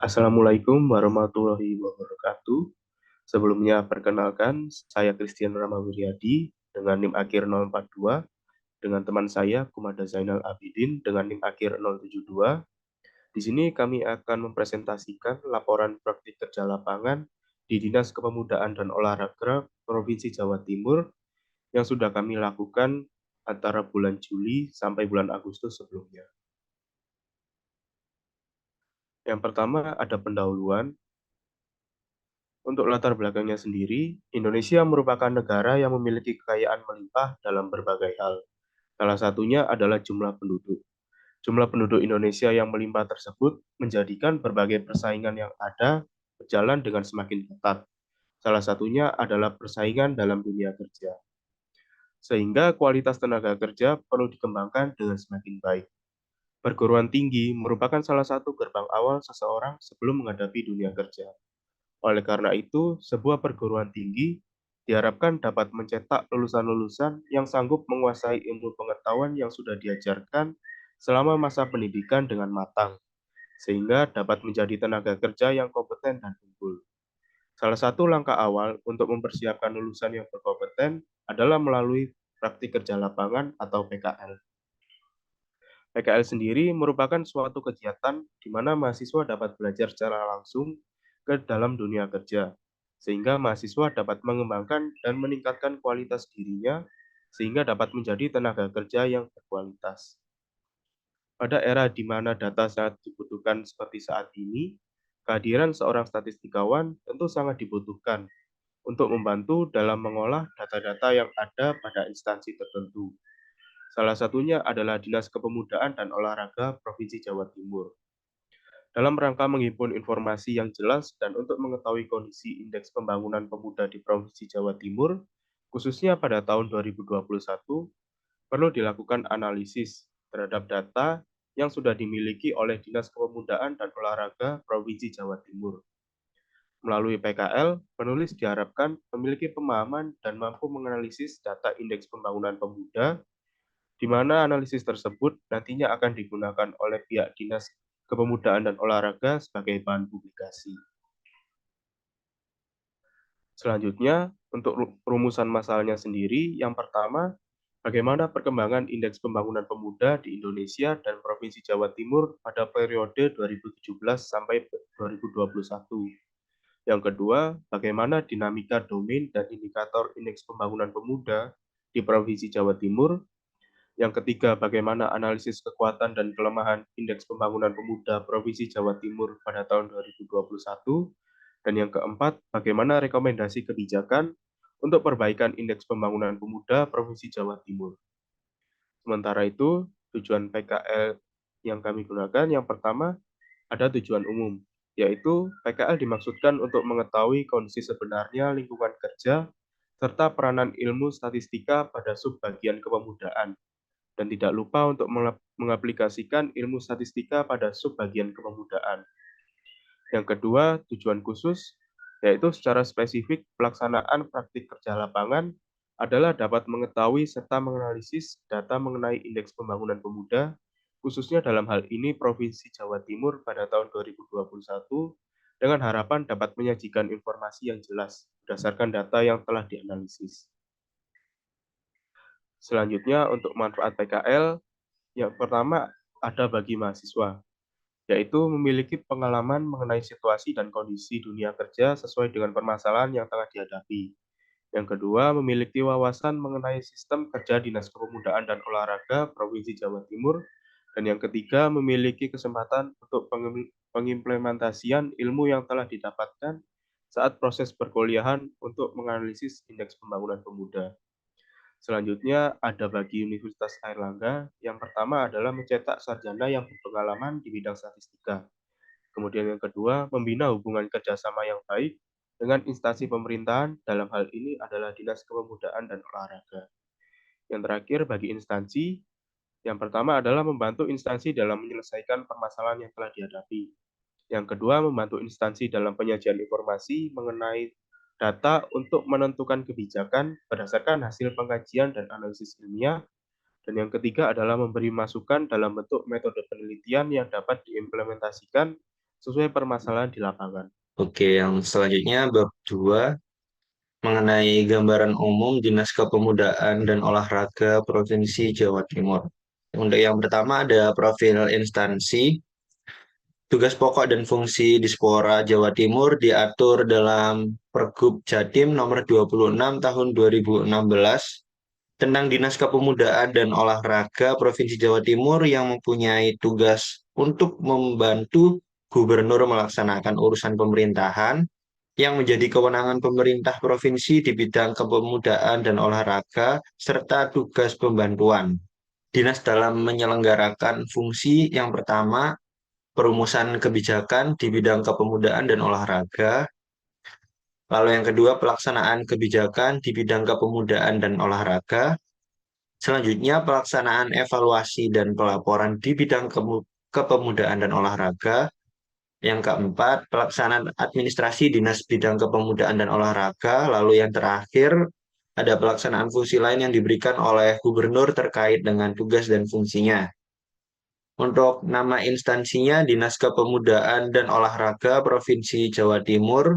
Assalamualaikum warahmatullahi wabarakatuh. Sebelumnya perkenalkan, saya Christian Ramawiryadi dengan NIM akhir 042 dengan teman saya Kumada Zainal Abidin dengan NIM akhir 072. Di sini kami akan mempresentasikan laporan praktik kerja lapangan di Dinas Kepemudaan dan Olahraga Provinsi Jawa Timur yang sudah kami lakukan antara bulan Juli sampai bulan Agustus sebelumnya. Yang pertama ada pendahuluan. Untuk latar belakangnya sendiri, Indonesia merupakan negara yang memiliki kekayaan melimpah dalam berbagai hal. Salah satunya adalah jumlah penduduk. Jumlah penduduk Indonesia yang melimpah tersebut menjadikan berbagai persaingan yang ada berjalan dengan semakin ketat. Salah satunya adalah persaingan dalam dunia kerja. Sehingga kualitas tenaga kerja perlu dikembangkan dengan semakin baik. Perguruan tinggi merupakan salah satu gerbang awal seseorang sebelum menghadapi dunia kerja. Oleh karena itu, sebuah perguruan tinggi diharapkan dapat mencetak lulusan-lulusan yang sanggup menguasai ilmu pengetahuan yang sudah diajarkan selama masa pendidikan dengan matang, sehingga dapat menjadi tenaga kerja yang kompeten dan unggul. Salah satu langkah awal untuk mempersiapkan lulusan yang berkompeten adalah melalui praktik kerja lapangan atau PKL. PKL sendiri merupakan suatu kegiatan di mana mahasiswa dapat belajar secara langsung ke dalam dunia kerja, sehingga mahasiswa dapat mengembangkan dan meningkatkan kualitas dirinya, sehingga dapat menjadi tenaga kerja yang berkualitas. Pada era di mana data sangat dibutuhkan seperti saat ini, kehadiran seorang statistikawan tentu sangat dibutuhkan untuk membantu dalam mengolah data-data yang ada pada instansi tertentu. Salah satunya adalah Dinas Kepemudaan dan Olahraga Provinsi Jawa Timur. Dalam rangka menghimpun informasi yang jelas dan untuk mengetahui kondisi indeks pembangunan pemuda di Provinsi Jawa Timur, khususnya pada tahun 2021, perlu dilakukan analisis terhadap data yang sudah dimiliki oleh Dinas Kepemudaan dan Olahraga Provinsi Jawa Timur. Melalui PKL, penulis diharapkan memiliki pemahaman dan mampu menganalisis data indeks pembangunan pemuda di mana analisis tersebut nantinya akan digunakan oleh pihak Dinas Kepemudaan dan Olahraga sebagai bahan publikasi. Selanjutnya, untuk rumusan masalahnya sendiri, yang pertama, bagaimana perkembangan indeks pembangunan pemuda di Indonesia dan Provinsi Jawa Timur pada periode 2017 sampai 2021. Yang kedua, bagaimana dinamika domain dan indikator indeks pembangunan pemuda di Provinsi Jawa Timur. Yang ketiga, bagaimana analisis kekuatan dan kelemahan indeks pembangunan pemuda Provinsi Jawa Timur pada tahun 2021. Dan yang keempat, bagaimana rekomendasi kebijakan untuk perbaikan indeks pembangunan pemuda Provinsi Jawa Timur. Sementara itu, tujuan PKL yang kami gunakan yang pertama ada tujuan umum, yaitu PKL dimaksudkan untuk mengetahui kondisi sebenarnya lingkungan kerja serta peranan ilmu statistika pada subbagian kepemudaan dan tidak lupa untuk mengaplikasikan ilmu statistika pada subbagian kepemudaan. Yang kedua, tujuan khusus, yaitu secara spesifik pelaksanaan praktik kerja lapangan adalah dapat mengetahui serta menganalisis data mengenai indeks pembangunan pemuda, khususnya dalam hal ini Provinsi Jawa Timur pada tahun 2021, dengan harapan dapat menyajikan informasi yang jelas berdasarkan data yang telah dianalisis. Selanjutnya, untuk manfaat PKL, yang pertama ada bagi mahasiswa, yaitu memiliki pengalaman mengenai situasi dan kondisi dunia kerja sesuai dengan permasalahan yang tengah dihadapi. Yang kedua, memiliki wawasan mengenai sistem kerja Dinas Kepemudaan dan Olahraga Provinsi Jawa Timur. Dan yang ketiga, memiliki kesempatan untuk pengimplementasian ilmu yang telah didapatkan saat proses perkuliahan untuk menganalisis indeks pembangunan pemuda. Selanjutnya ada bagi Universitas Airlangga, yang pertama adalah mencetak sarjana yang berpengalaman di bidang statistika. Kemudian yang kedua, membina hubungan kerjasama yang baik dengan instansi pemerintahan, dalam hal ini adalah Dinas Kepemudaan dan Olahraga. Yang terakhir bagi instansi, yang pertama adalah membantu instansi dalam menyelesaikan permasalahan yang telah dihadapi. Yang kedua, membantu instansi dalam penyajian informasi mengenai data untuk menentukan kebijakan berdasarkan hasil pengkajian dan analisis ilmiah. Dan yang ketiga adalah memberi masukan dalam bentuk metode penelitian yang dapat diimplementasikan sesuai permasalahan di lapangan. Oke, yang selanjutnya bab 2 mengenai gambaran umum Dinas Kepemudaan dan Olahraga Provinsi Jawa Timur. Untuk yang pertama ada profil instansi. Tugas pokok dan fungsi Dispora Jawa Timur diatur dalam Pergub Jatim nomor 26 tahun 2016 tentang Dinas Kepemudaan dan Olahraga Provinsi Jawa Timur yang mempunyai tugas untuk membantu gubernur melaksanakan urusan pemerintahan yang menjadi kewenangan pemerintah provinsi di bidang kepemudaan dan olahraga serta tugas pembantuan. Dinas dalam menyelenggarakan fungsi yang pertama, perumusan kebijakan di bidang kepemudaan dan olahraga. Lalu yang kedua, pelaksanaan kebijakan di bidang kepemudaan dan olahraga. Selanjutnya, pelaksanaan evaluasi dan pelaporan di bidang kepemudaan dan olahraga. Yang keempat, pelaksanaan administrasi Dinas Bidang Kepemudaan dan Olahraga. Lalu yang terakhir, ada pelaksanaan fungsi lain yang diberikan oleh gubernur terkait dengan tugas dan fungsinya. Untuk nama instansinya, Dinas Kepemudaan dan Olahraga Provinsi Jawa Timur,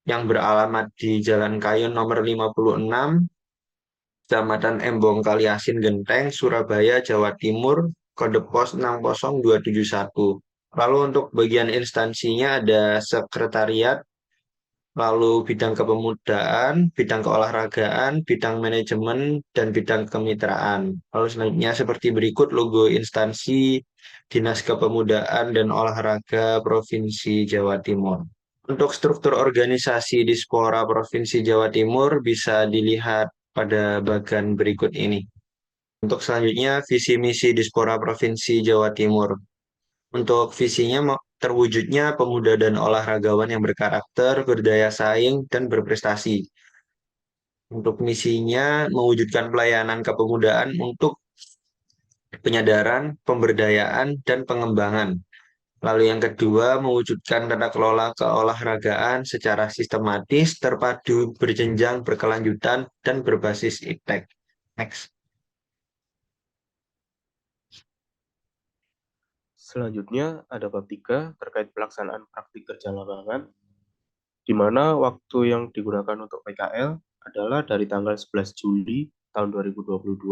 yang beralamat di Jalan Kayun nomor 56, Kecamatan Embong Kaliasin Genteng, Surabaya, Jawa Timur, kode pos 60271. Lalu untuk bagian instansinya ada sekretariat, lalu bidang kepemudaan, bidang keolahragaan, bidang manajemen, dan bidang kemitraan. Lalu selanjutnya seperti berikut logo instansi Dinas Kepemudaan dan Olahraga Provinsi Jawa Timur. Untuk struktur organisasi di Dispora Provinsi Jawa Timur bisa dilihat pada bagian berikut ini. Untuk selanjutnya, visi misi Dispora Provinsi Jawa Timur. Untuk visinya terwujudnya pemuda dan olahragawan yang berkarakter, berdaya saing, dan berprestasi. Untuk misinya mewujudkan pelayanan kepemudaan untuk penyadaran, pemberdayaan, dan pengembangan. Lalu yang kedua, mewujudkan tata kelola keolahragaan secara sistematis, terpadu, berjenjang, berkelanjutan, dan berbasis iptek. Next. Selanjutnya ada bab 3 terkait pelaksanaan praktik kerja lapangan, di mana waktu yang digunakan untuk PKL adalah dari tanggal 11 Juli tahun 2022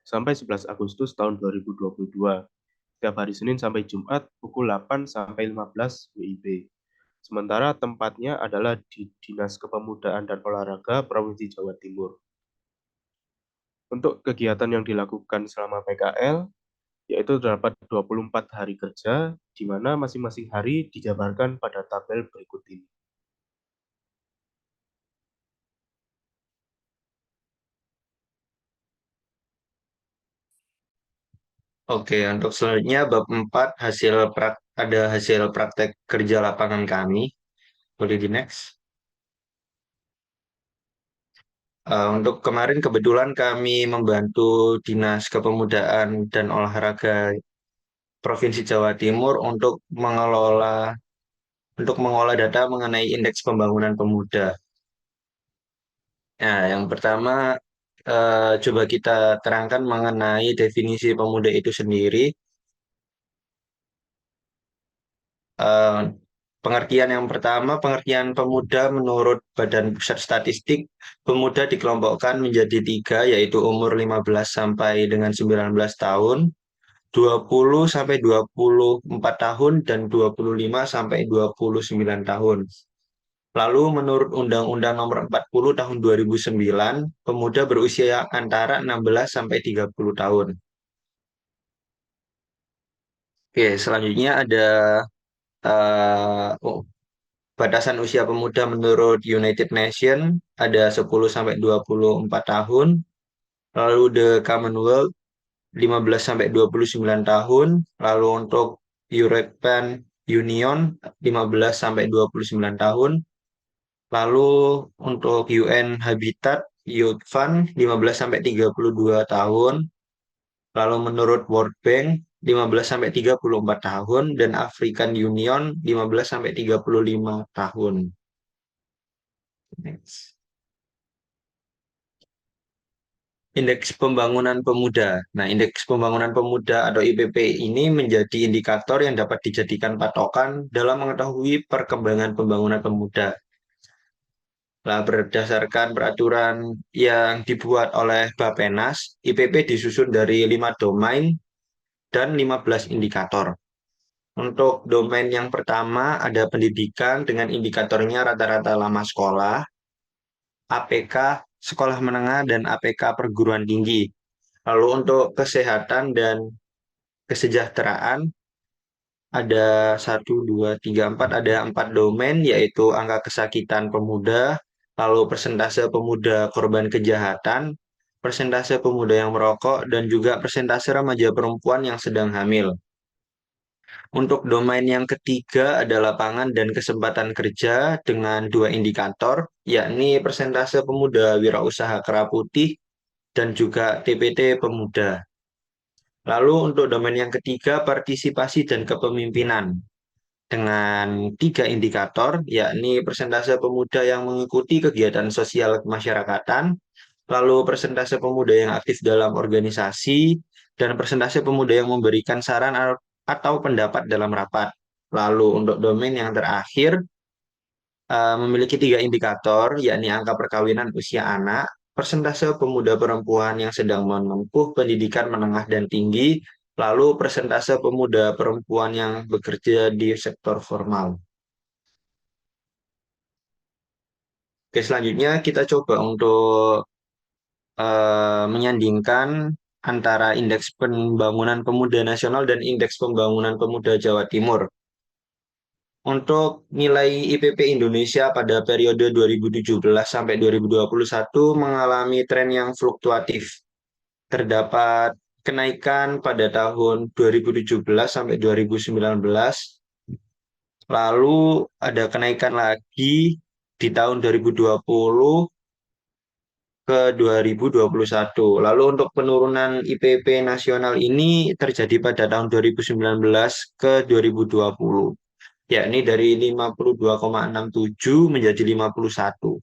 sampai 11 Agustus tahun 2022, setiap hari Senin sampai Jumat pukul 8 sampai 15 WIB. Sementara tempatnya adalah di Dinas Kepemudaan dan Olahraga Provinsi Jawa Timur. Untuk kegiatan yang dilakukan selama PKL, yaitu terdapat 24 hari kerja, di mana masing-masing hari dijabarkan pada tabel berikut ini. Oke, untuk selanjutnya bab 4 ada hasil praktek kerja lapangan kami. Boleh di next. Untuk kemarin kebetulan kami membantu Dinas Kepemudaan dan Olahraga Provinsi Jawa Timur untuk mengolah data mengenai indeks pembangunan pemuda. Nah, yang pertama coba kita terangkan mengenai definisi pemuda itu sendiri. Eh, Pengertian yang pertama, pengertian pemuda menurut Badan Pusat Statistik, pemuda dikelompokkan menjadi tiga, yaitu umur 15 sampai dengan 19 tahun, 20 sampai 24 tahun, dan 25 sampai 29 tahun. Lalu menurut Undang-Undang Nomor 40 Tahun 2009, pemuda berusia antara 16 sampai 30 tahun. Oke, selanjutnya ada oh, batasan usia pemuda menurut United Nations ada 10 sampai 24 tahun. Lalu the Commonwealth 15 sampai 29 tahun. Lalu untuk European Union 15 sampai 29 tahun. Lalu untuk UN Habitat Youth Fund 15 sampai 32 tahun. Lalu menurut World Bank 15 sampai 34 tahun dan African Union 15 sampai 35 tahun. Next. Indeks Pembangunan Pemuda. Nah, Indeks Pembangunan Pemuda atau IPP ini menjadi indikator yang dapat dijadikan patokan dalam mengetahui perkembangan pembangunan pemuda. Nah, berdasarkan peraturan yang dibuat oleh Bappenas, IPP disusun dari 5 domain dan 15 indikator. Untuk domain yang pertama ada pendidikan dengan indikatornya rata-rata lama sekolah, APK sekolah menengah, dan APK perguruan tinggi. Lalu untuk kesehatan dan kesejahteraan ada satu, dua, tiga, empat, ada 4 domain yaitu angka kesakitan pemuda, lalu persentase pemuda korban kejahatan, persentase pemuda yang merokok, dan juga persentase remaja perempuan yang sedang hamil. Untuk domain yang ketiga ada lapangan dan kesempatan kerja dengan 2 indikator, yakni persentase pemuda wirausaha kera putih dan juga TPT pemuda. Lalu untuk domain yang ketiga, partisipasi dan kepemimpinan dengan 3 indikator, yakni persentase pemuda yang mengikuti kegiatan sosial kemasyarakatan, lalu persentase pemuda yang aktif dalam organisasi, dan persentase pemuda yang memberikan saran atau pendapat dalam rapat. Lalu untuk domain yang terakhir, memiliki 3 indikator, yakni angka perkawinan usia anak, persentase pemuda perempuan yang sedang menempuh pendidikan menengah dan tinggi, lalu persentase pemuda perempuan yang bekerja di sektor formal. Oke, selanjutnya kita coba untuk menyandingkan antara Indeks Pembangunan Pemuda Nasional dan Indeks Pembangunan Pemuda Jawa Timur. Untuk nilai IPP Indonesia pada periode 2017 sampai 2021 mengalami tren yang fluktuatif. Terdapat kenaikan pada tahun 2017 sampai 2019, lalu ada kenaikan lagi di tahun 2020 ke 2021. Lalu untuk penurunan IPP nasional ini terjadi pada tahun 2019 ke 2020, yakni dari 52,67 menjadi 51.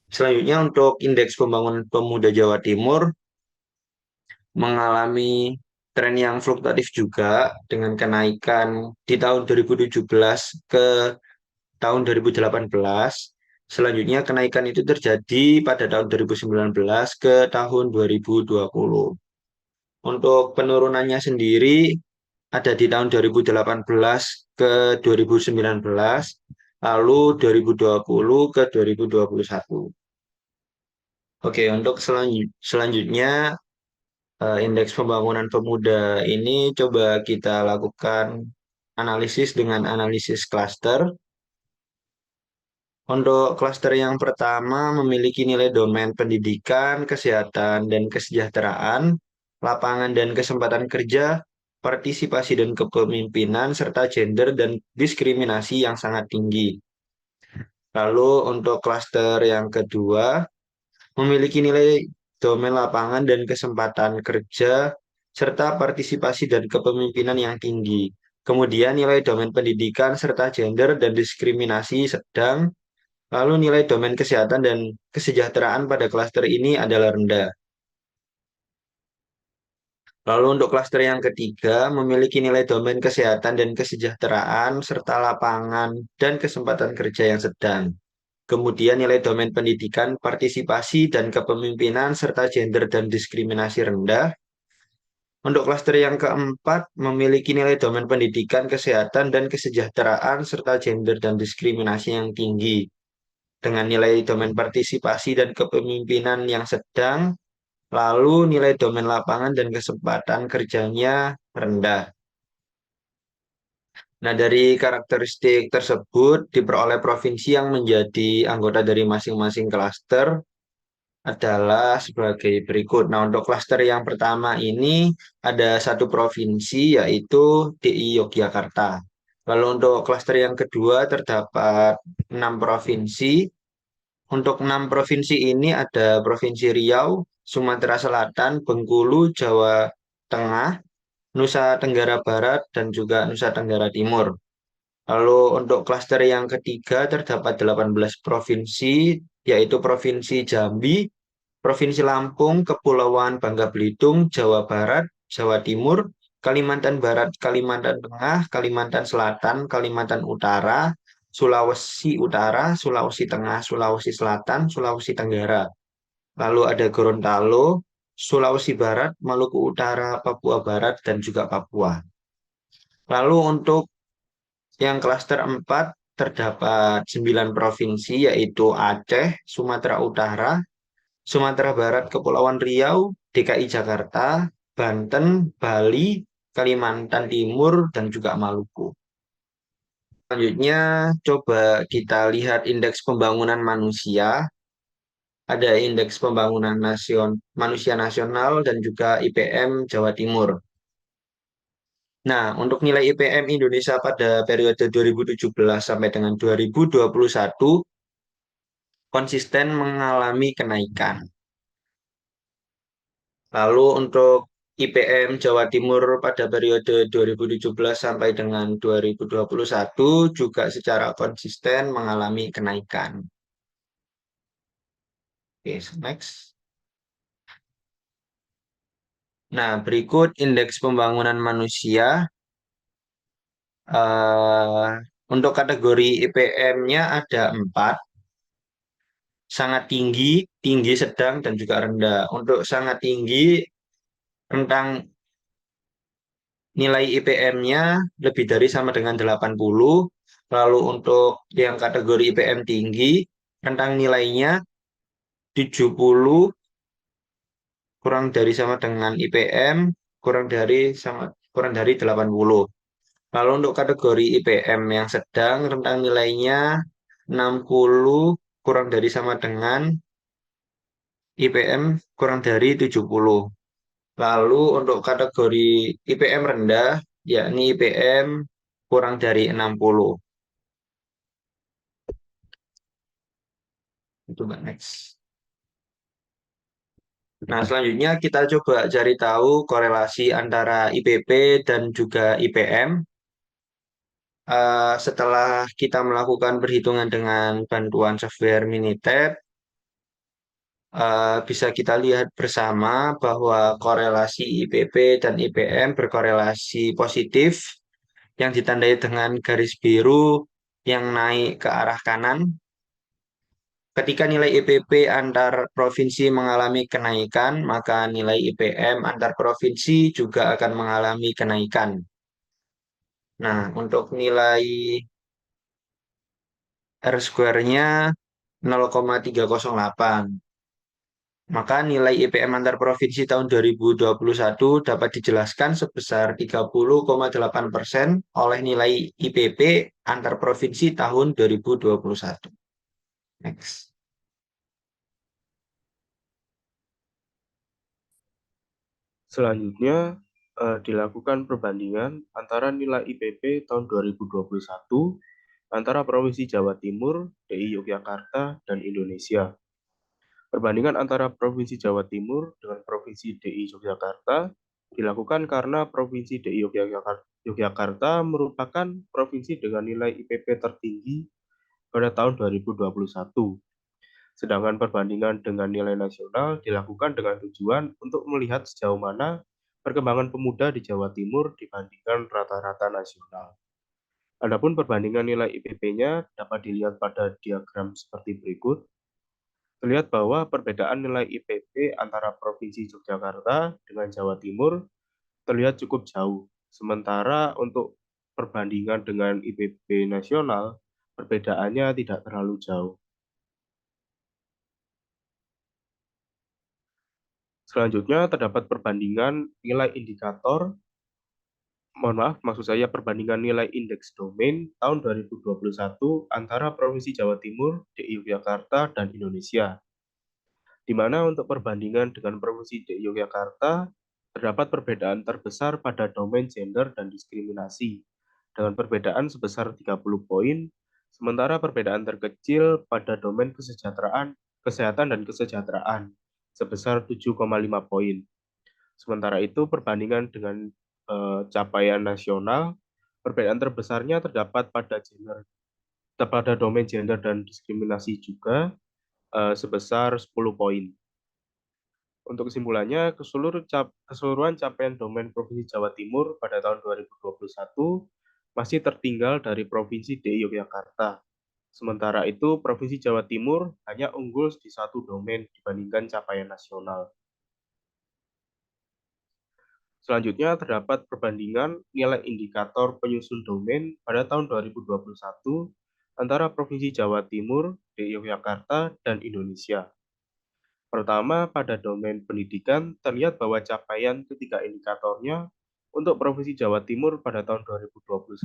Selanjutnya untuk Indeks Pembangunan Pemuda Jawa Timur mengalami tren yang fluktuatif juga dengan kenaikan di tahun 2017 ke tahun 2018. Selanjutnya kenaikan itu terjadi pada tahun 2019 ke tahun 2020. Untuk penurunannya sendiri ada di tahun 2018 ke 2019, lalu 2020 ke 2021. Oke, untuk selanjutnya Indeks Pembangunan Pemuda ini coba kita lakukan analisis dengan analisis klaster. Untuk klaster yang pertama memiliki nilai domain pendidikan, kesehatan, dan kesejahteraan, lapangan dan kesempatan kerja, partisipasi dan kepemimpinan, serta gender dan diskriminasi yang sangat tinggi. Lalu untuk klaster yang kedua memiliki nilai domain lapangan dan kesempatan kerja, serta partisipasi dan kepemimpinan yang tinggi. Kemudian nilai domain pendidikan serta gender dan diskriminasi sedang. Lalu nilai domain kesehatan dan kesejahteraan pada klaster ini adalah rendah. Lalu untuk klaster yang ketiga memiliki nilai domain kesehatan dan kesejahteraan serta lapangan dan kesempatan kerja yang sedang. Kemudian nilai domain pendidikan, partisipasi dan kepemimpinan serta gender dan diskriminasi rendah. Untuk klaster yang keempat memiliki nilai domain pendidikan, kesehatan dan kesejahteraan serta gender dan diskriminasi yang tinggi dengan nilai domain partisipasi dan kepemimpinan yang sedang, lalu nilai domain lapangan dan kesempatan kerjanya rendah. Nah, dari karakteristik tersebut diperoleh provinsi yang menjadi anggota dari masing-masing klaster adalah sebagai berikut. Nah, untuk klaster yang pertama ini ada satu provinsi yaitu DI Yogyakarta. Lalu untuk klaster yang kedua terdapat 6 provinsi. Untuk 6 provinsi ini ada Provinsi Riau, Sumatera Selatan, Bengkulu, Jawa Tengah, Nusa Tenggara Barat, dan juga Nusa Tenggara Timur. Lalu untuk klaster yang ketiga terdapat 18 provinsi, yaitu Provinsi Jambi, Provinsi Lampung, Kepulauan Bangka Belitung, Jawa Barat, Jawa Timur, Kalimantan Barat, Kalimantan Tengah, Kalimantan Selatan, Kalimantan Utara, Sulawesi Utara, Sulawesi Tengah, Sulawesi Selatan, Sulawesi Tenggara. Lalu ada Gorontalo, Sulawesi Barat, Maluku Utara, Papua Barat, dan juga Papua. Lalu untuk yang klaster 4 terdapat 9 provinsi yaitu Aceh, Sumatera Utara, Sumatera Barat, Kepulauan Riau, DKI Jakarta, Banten, Bali, Kalimantan Timur, dan juga Maluku. Selanjutnya, coba kita lihat indeks pembangunan manusia. Ada indeks pembangunan manusia nasional dan juga IPM Jawa Timur. Nah, untuk nilai IPM Indonesia pada periode 2017 sampai dengan 2021 konsisten mengalami kenaikan. Lalu untuk IPM Jawa Timur pada periode 2017 sampai dengan 2021 juga secara konsisten mengalami kenaikan. Oke, next. Nah, berikut indeks pembangunan manusia. eh, untuk kategori IPM-nya ada 4, sangat tinggi, tinggi sedang, dan juga rendah. Untuk sangat tinggi, rentang nilai IPM-nya lebih dari sama dengan 80. Lalu untuk yang kategori IPM tinggi, rentang nilainya 70 kurang dari sama dengan IPM, kurang dari 80. Lalu untuk kategori IPM yang sedang, rentang nilainya 60 kurang dari sama dengan IPM kurang dari 70. Lalu untuk kategori IPM rendah, yakni IPM kurang dari 60. Itu Mbak, next. Nah, selanjutnya kita coba cari tahu korelasi antara IPP dan juga IPM. Setelah kita melakukan perhitungan dengan bantuan software Minitab, bisa kita lihat bersama bahwa korelasi IPP dan IPM berkorelasi positif yang ditandai dengan garis biru yang naik ke arah kanan. Ketika nilai IPP antar provinsi mengalami kenaikan, maka nilai IPM antar provinsi juga akan mengalami kenaikan. Nah, untuk nilai R square-nya 0,308. Maka nilai IPM antar provinsi tahun 2021 dapat dijelaskan sebesar 30,8% oleh nilai IPP antar provinsi tahun 2021. Next. Selanjutnya, dilakukan perbandingan antara nilai IPP tahun 2021 antara Provinsi Jawa Timur, DI Yogyakarta, dan Indonesia. Perbandingan antara Provinsi Jawa Timur dengan Provinsi DI Yogyakarta dilakukan karena Provinsi DI Yogyakarta merupakan provinsi dengan nilai IPP tertinggi pada tahun 2021. Sedangkan perbandingan dengan nilai nasional dilakukan dengan tujuan untuk melihat sejauh mana perkembangan pemuda di Jawa Timur dibandingkan rata-rata nasional. Adapun perbandingan nilai IPP-nya dapat dilihat pada diagram seperti berikut. Terlihat bahwa perbedaan nilai IPP antara Provinsi Yogyakarta dengan Jawa Timur terlihat cukup jauh. Sementara untuk perbandingan dengan IPP nasional, perbedaannya tidak terlalu jauh. Selanjutnya terdapat perbandingan nilai indikator, maksud saya perbandingan nilai indeks domain tahun 2021 antara Provinsi Jawa Timur, DI Yogyakarta, dan Indonesia. Di mana untuk perbandingan dengan Provinsi DI Yogyakarta, terdapat perbedaan terbesar pada domain gender dan diskriminasi, dengan perbedaan sebesar 30 poin, sementara perbedaan terkecil pada domain kesehatan dan kesejahteraan, sebesar 7,5 poin. Sementara itu, perbandingan dengan capaian nasional, perbedaan terbesarnya terdapat pada domain gender dan diskriminasi juga sebesar 10 poin. Untuk kesimpulannya, keseluruhan capaian domain Provinsi Jawa Timur pada tahun 2021 masih tertinggal dari Provinsi DKI Yogyakarta. Sementara itu, Provinsi Jawa Timur hanya unggul di satu domain dibandingkan capaian nasional. Selanjutnya, terdapat perbandingan nilai indikator penyusun domain pada tahun 2021 antara Provinsi Jawa Timur, DKI Yogyakarta, dan Indonesia. Pertama, pada domain pendidikan, terlihat bahwa capaian ketiga indikatornya untuk Provinsi Jawa Timur pada tahun 2021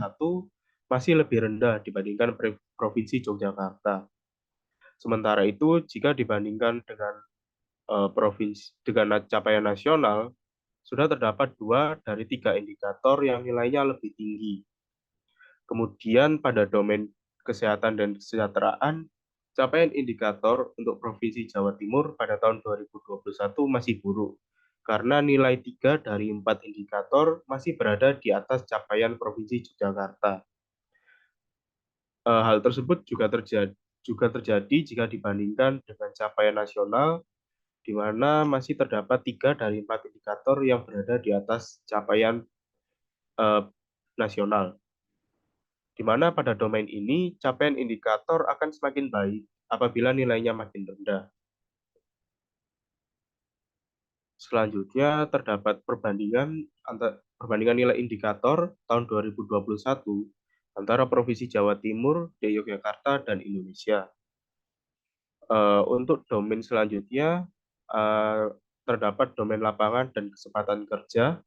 masih lebih rendah dibandingkan Provinsi Yogyakarta. Sementara itu, jika dibandingkan dengan capaian nasional, sudah terdapat 2 dari 3 indikator yang nilainya lebih tinggi. Kemudian pada domain kesehatan dan kesejahteraan, capaian indikator untuk Provinsi Jawa Timur pada tahun 2021 masih buruk, karena nilai 3 dari 4 indikator masih berada di atas capaian Provinsi Yogyakarta. Hal tersebut juga terjadi jika dibandingkan dengan capaian nasional, di mana masih terdapat 3 dari 4 indikator yang berada di atas capaian eh, nasional. Di mana pada domain ini capaian indikator akan semakin baik apabila nilainya makin rendah. Selanjutnya terdapat perbandingan nilai indikator tahun 2021 antara Provinsi Jawa Timur, DKI Yogyakarta, dan Indonesia. Untuk domain selanjutnya terdapat domain lapangan dan kesempatan kerja,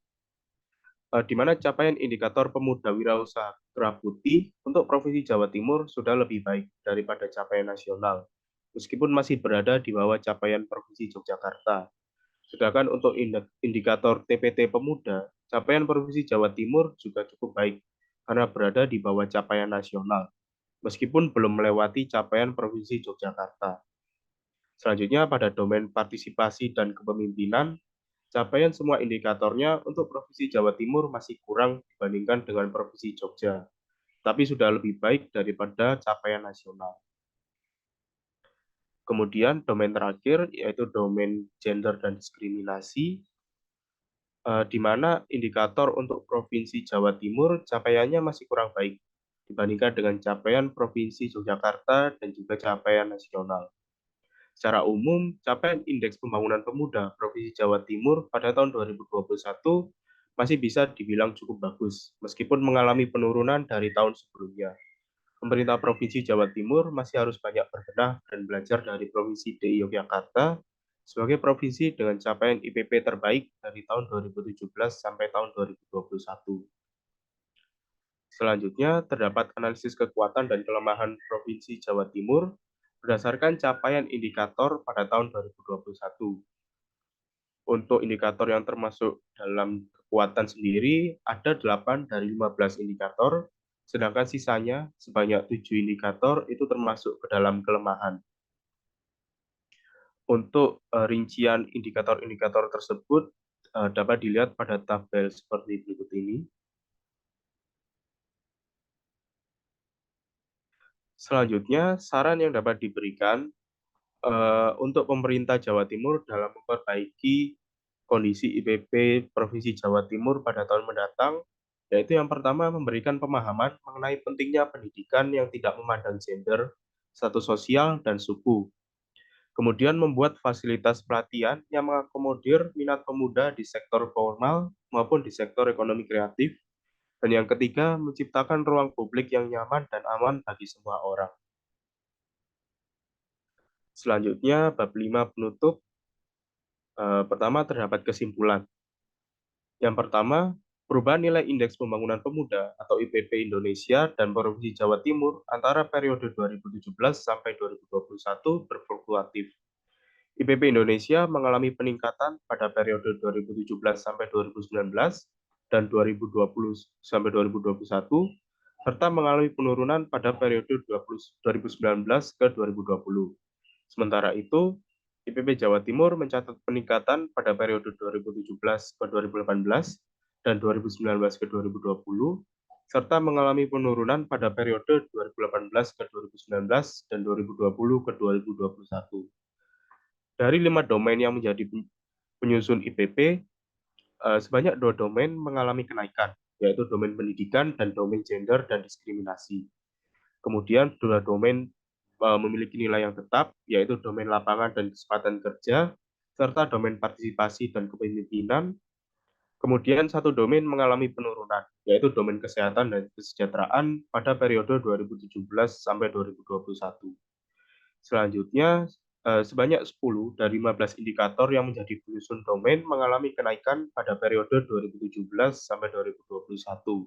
di mana capaian indikator pemuda wirausaha kerah putih untuk Provinsi Jawa Timur sudah lebih baik daripada capaian nasional, meskipun masih berada di bawah capaian Provinsi Yogyakarta. Sedangkan untuk indikator TPT pemuda, capaian Provinsi Jawa Timur juga cukup baik karena berada di bawah capaian nasional, meskipun belum melewati capaian Provinsi Yogyakarta. Selanjutnya pada domain partisipasi dan kepemimpinan, capaian semua indikatornya untuk Provinsi Jawa Timur masih kurang dibandingkan dengan Provinsi Jogja, tapi sudah lebih baik daripada capaian nasional. Kemudian domain terakhir yaitu domain gender dan diskriminasi, di mana indikator untuk Provinsi Jawa Timur capaiannya masih kurang baik dibandingkan dengan capaian Provinsi Yogyakarta dan juga capaian nasional. Secara umum, capaian Indeks Pembangunan Pemuda Provinsi Jawa Timur pada tahun 2021 masih bisa dibilang cukup bagus, meskipun mengalami penurunan dari tahun sebelumnya. Pemerintah Provinsi Jawa Timur masih harus banyak berbenah dan belajar dari Provinsi DKI Yogyakarta sebagai provinsi dengan capaian IPP terbaik dari tahun 2017 sampai tahun 2021. Selanjutnya, terdapat analisis kekuatan dan kelemahan Provinsi Jawa Timur berdasarkan capaian indikator pada tahun 2021. Untuk indikator yang termasuk dalam kekuatan sendiri, ada 8 dari 15 indikator, sedangkan sisanya sebanyak 7 indikator itu termasuk ke dalam kelemahan. Untuk rincian indikator-indikator tersebut dapat dilihat pada tabel seperti berikut ini. Selanjutnya, saran yang dapat diberikan untuk pemerintah Jawa Timur dalam memperbaiki kondisi IPP Provinsi Jawa Timur pada tahun mendatang, yaitu yang pertama memberikan pemahaman mengenai pentingnya pendidikan yang tidak memandang gender, status sosial, dan suku. Kemudian membuat fasilitas pelatihan yang mengakomodir minat pemuda di sektor formal maupun di sektor ekonomi kreatif. Dan yang ketiga, menciptakan ruang publik yang nyaman dan aman bagi semua orang. Selanjutnya, bab 5 penutup. Pertama, terdapat kesimpulan. Yang pertama, perubahan nilai Indeks Pembangunan Pemuda atau IPP Indonesia dan Provinsi Jawa Timur antara periode 2017 sampai 2021 berfluktuatif. IPP Indonesia mengalami peningkatan pada periode 2017 sampai 2019 dan 2020 sampai 2021, serta mengalami penurunan pada periode 2019 ke 2020. Sementara itu, IPP Jawa Timur mencatat peningkatan pada periode 2017 ke 2018 dan 2019 ke 2020, serta mengalami penurunan pada periode 2018 ke 2019 dan 2020 ke 2021. Dari 5 domain yang menjadi penyusun IPP, sebanyak 2 domain mengalami kenaikan, yaitu domain pendidikan dan domain gender dan diskriminasi. Kemudian 2 domain memiliki nilai yang tetap, yaitu domain lapangan dan kesempatan kerja, serta domain partisipasi dan kepemimpinan. Kemudian 1 domain mengalami penurunan, yaitu domain kesehatan dan kesejahteraan pada periode 2017 sampai 2021. Selanjutnya, sebanyak 10 dari 15 indikator yang menjadi penyusun domain mengalami kenaikan pada periode 2017 sampai 2021.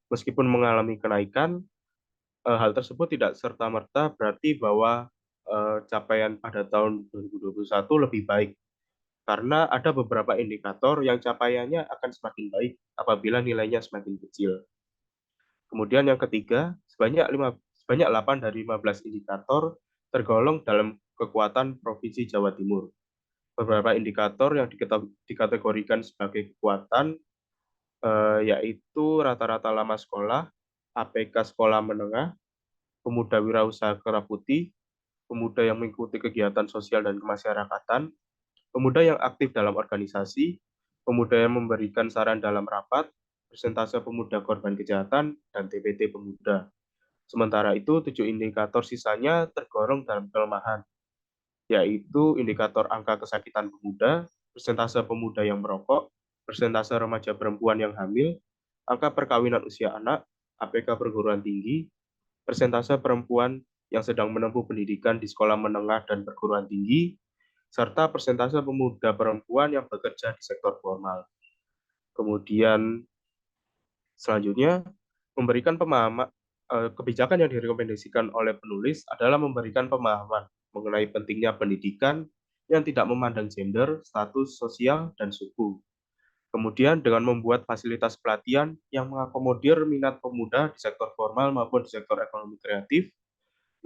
Meskipun mengalami kenaikan, hal tersebut tidak serta-merta berarti bahwa capaian pada tahun 2021 lebih baik, karena ada beberapa indikator yang capaiannya akan semakin baik apabila nilainya semakin kecil. Kemudian yang ketiga, sebanyak 8 dari 15 indikator tergolong dalam kekuatan Provinsi Jawa Timur. Beberapa indikator yang dikategorikan sebagai kekuatan yaitu rata-rata lama sekolah, APK sekolah menengah, pemuda wirausaha kerah putih, pemuda yang mengikuti kegiatan sosial dan kemasyarakatan, pemuda yang aktif dalam organisasi, pemuda yang memberikan saran dalam rapat, persentase pemuda korban kejahatan, dan TPT pemuda. Sementara itu, 7 indikator sisanya tergolong dalam kelemahan, yaitu indikator angka kesakitan pemuda, persentase pemuda yang merokok, persentase remaja perempuan yang hamil, angka perkawinan usia anak, APK perguruan tinggi, persentase perempuan yang sedang menempuh pendidikan di sekolah menengah dan perguruan tinggi, serta persentase pemuda perempuan yang bekerja di sektor formal. Kemudian selanjutnya, memberikan pemahaman kebijakan yang direkomendasikan oleh penulis adalah memberikan pemahaman mengenai pentingnya pendidikan yang tidak memandang gender, status sosial, dan suku. Kemudian dengan membuat fasilitas pelatihan yang mengakomodir minat pemuda di sektor formal maupun di sektor ekonomi kreatif.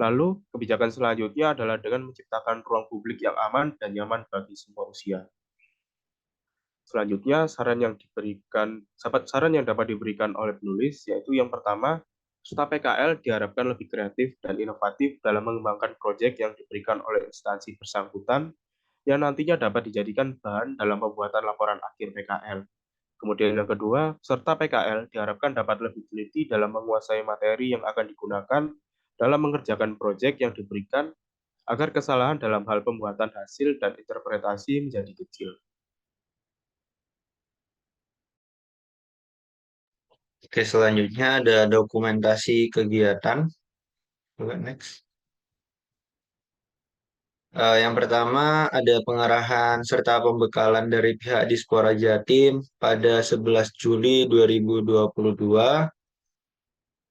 Lalu, kebijakan selanjutnya adalah dengan menciptakan ruang publik yang aman dan nyaman bagi semua usia. Selanjutnya, saran yang dapat diberikan oleh penulis yaitu yang pertama, peserta PKL diharapkan lebih kreatif dan inovatif dalam mengembangkan proyek yang diberikan oleh instansi bersangkutan yang nantinya dapat dijadikan bahan dalam pembuatan laporan akhir PKL. Kemudian yang kedua, peserta PKL diharapkan dapat lebih teliti dalam menguasai materi yang akan digunakan dalam mengerjakan proyek yang diberikan agar kesalahan dalam hal pembuatan hasil dan interpretasi menjadi kecil. Oke, selanjutnya ada dokumentasi kegiatan. Coba next. Yang pertama ada pengarahan serta pembekalan dari pihak Dispora Jatim pada 11 Juli 2022.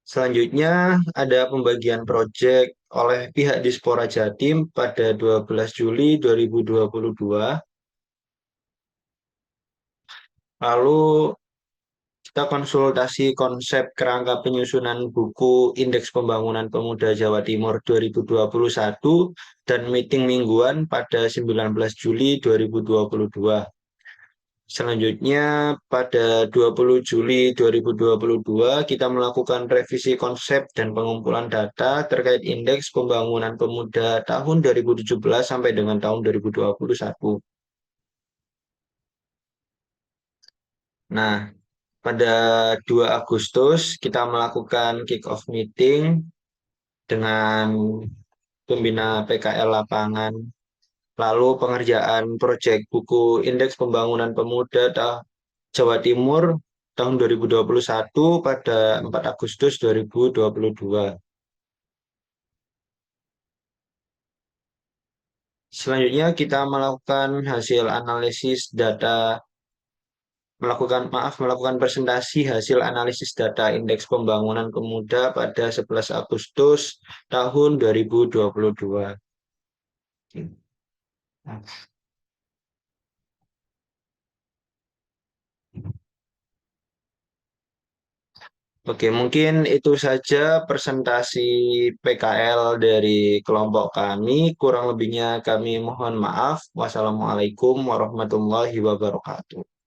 Selanjutnya ada pembagian proyek oleh pihak Dispora Jatim pada 12 Juli 2022. Lalu kita konsultasi konsep kerangka penyusunan buku Indeks Pembangunan Pemuda Jawa Timur 2021 dan meeting mingguan pada 19 Juli 2022. Selanjutnya pada 20 Juli 2022 kita melakukan revisi konsep dan pengumpulan data terkait Indeks Pembangunan Pemuda tahun 2017 sampai dengan tahun 2021. Nah, pada 2 Agustus kita melakukan kick-off meeting dengan pembina PKL lapangan. Lalu pengerjaan proyek buku Indeks Pembangunan Pemuda Jawa Timur tahun 2021 pada 4 Agustus 2022. Selanjutnya kita melakukan presentasi hasil analisis data Indeks Pembangunan Pemuda pada 11 Agustus tahun 2022. Oke, mungkin itu saja presentasi PKL dari kelompok kami. Kurang lebihnya kami mohon maaf. Wassalamualaikum warahmatullahi wabarakatuh.